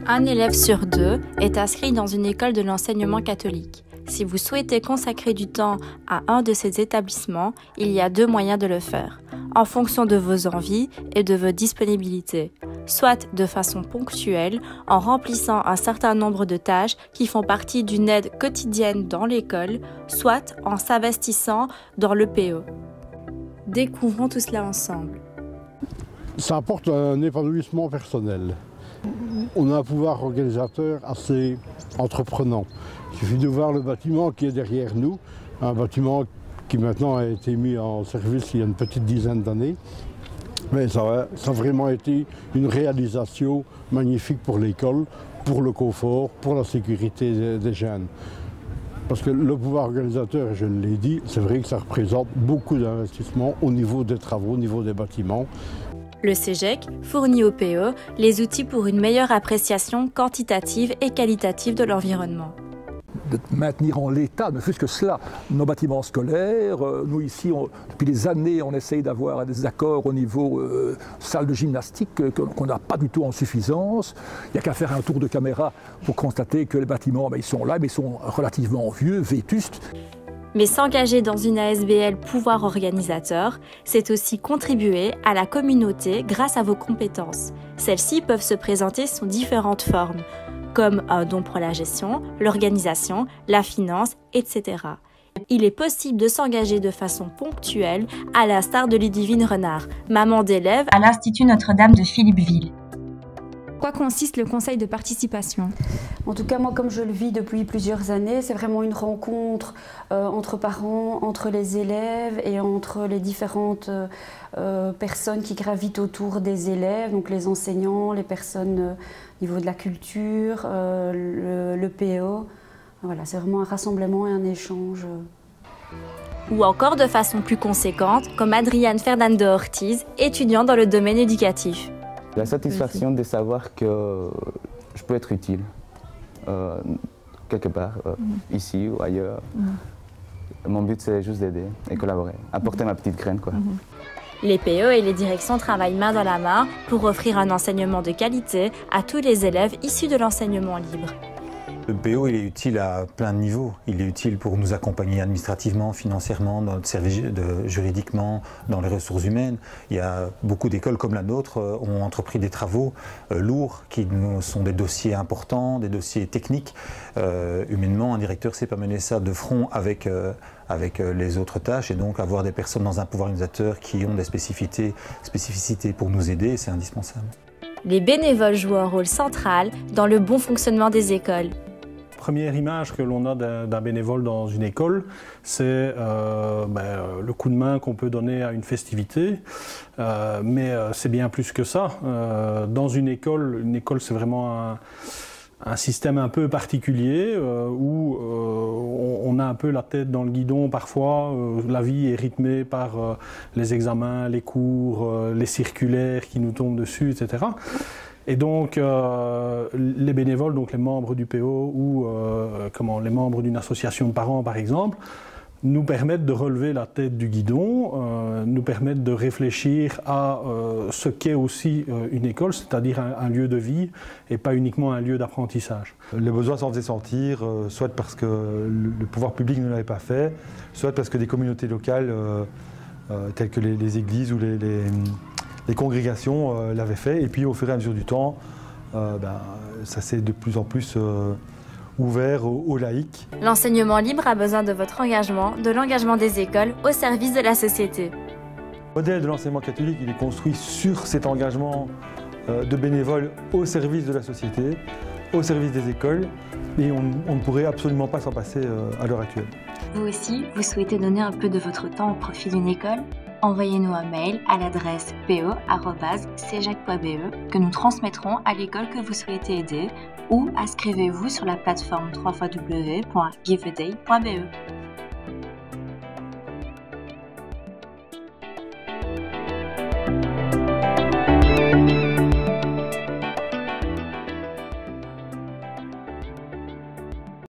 Un élève sur 2 est inscrit dans une école de l'enseignement catholique. Si vous souhaitez consacrer du temps à un de ces établissements, il y a 2 moyens de le faire, en fonction de vos envies et de vos disponibilités. Soit de façon ponctuelle, en remplissant un certain nombre de tâches qui font partie d'une aide quotidienne dans l'école, soit en s'investissant dans le PO. Découvrons tout cela ensemble. Ça apporte un épanouissement personnel. On a un pouvoir organisateur assez entreprenant. Il suffit de voir le bâtiment qui est derrière nous, un bâtiment qui maintenant a été mis en service il y a une petite dizaine d'années. Mais ça a vraiment été une réalisation magnifique pour l'école, pour le confort, pour la sécurité des jeunes. Parce que le pouvoir organisateur, je l'ai dit, c'est vrai que ça représente beaucoup d'investissements au niveau des travaux, au niveau des bâtiments. Le CEGEC fournit au PE les outils pour une meilleure appréciation quantitative et qualitative de l'environnement. De maintenir en l'état, ne fût-ce que cela, nos bâtiments scolaires. Nous ici, depuis des années, on essaye d'avoir des accords au niveau salle de gymnastique qu'on n'a pas du tout en suffisance. Il n'y a qu'à faire un tour de caméra pour constater que les bâtiments, ils sont là, mais ils sont relativement vieux, vétustes. Mais s'engager dans une ASBL pouvoir organisateur, c'est aussi contribuer à la communauté grâce à vos compétences. Celles-ci peuvent se présenter sous différentes formes, comme un don pour la gestion, l'organisation, la finance, etc. Il est possible de s'engager de façon ponctuelle, à l'instar de Ludivine Renard, maman d'élèves à l'Institut Notre-Dame de Philippeville. Quoi consiste le conseil de participation? En tout cas, moi, comme je le vis depuis plusieurs années, c'est vraiment une rencontre entre parents, entre les élèves et entre les différentes personnes qui gravitent autour des élèves, donc les enseignants, les personnes au niveau de la culture, le PO. Voilà, c'est vraiment un rassemblement et un échange. Ou encore de façon plus conséquente, comme Adriane Fernando Ortiz, étudiante dans le domaine éducatif. La satisfaction de savoir que je peux être utile quelque part, ici ou ailleurs. Mon but, c'est juste d'aider et collaborer, apporter ma petite graine, quoi. Les PE et les directions travaillent main dans la main pour offrir un enseignement de qualité à tous les élèves issus de l'enseignement libre. Le PO, il est utile à plein de niveaux. Il est utile pour nous accompagner administrativement, financièrement, dans notre service juridiquement, dans les ressources humaines. Il y a beaucoup d'écoles comme la nôtre ont entrepris des travaux lourds qui sont des dossiers importants, des dossiers techniques. Humainement, un directeur sait pas mener ça de front avec les autres tâches, et donc avoir des personnes dans un pouvoir organisateur qui ont des spécificités pour nous aider, c'est indispensable. Les bénévoles jouent un rôle central dans le bon fonctionnement des écoles. Première image que l'on a d'un bénévole dans une école, c'est le coup de main qu'on peut donner à une festivité, mais c'est bien plus que ça. Dans une école c'est vraiment un système un peu particulier où on a un peu la tête dans le guidon parfois. La vie est rythmée par les examens, les cours, les circulaires qui nous tombent dessus, etc. Et donc les bénévoles, donc les membres du PO ou les membres d'une association de parents par exemple, nous permettent de relever la tête du guidon, nous permettent de réfléchir à ce qu'est aussi une école, c'est-à-dire un lieu de vie et pas uniquement un lieu d'apprentissage. Les besoins s'en faisaient sentir, soit parce que le pouvoir public ne l'avait pas fait, soit parce que des communautés locales, telles que les églises ou les congrégations l'avaient fait. Et puis au fur et à mesure du temps, ça s'est de plus en plus ouvert aux laïcs. L'enseignement libre a besoin de votre engagement, de l'engagement des écoles au service de la société. Le modèle de l'enseignement catholique, il est construit sur cet engagement de bénévoles au service de la société, au service des écoles, et on ne pourrait absolument pas s'en passer à l'heure actuelle. Vous aussi, vous souhaitez donner un peu de votre temps au profit d'une école? Envoyez-nous un mail à l'adresse po@cegec.be que nous transmettrons à l'école que vous souhaitez aider, ou inscrivez-vous sur la plateforme www.giveaday.be.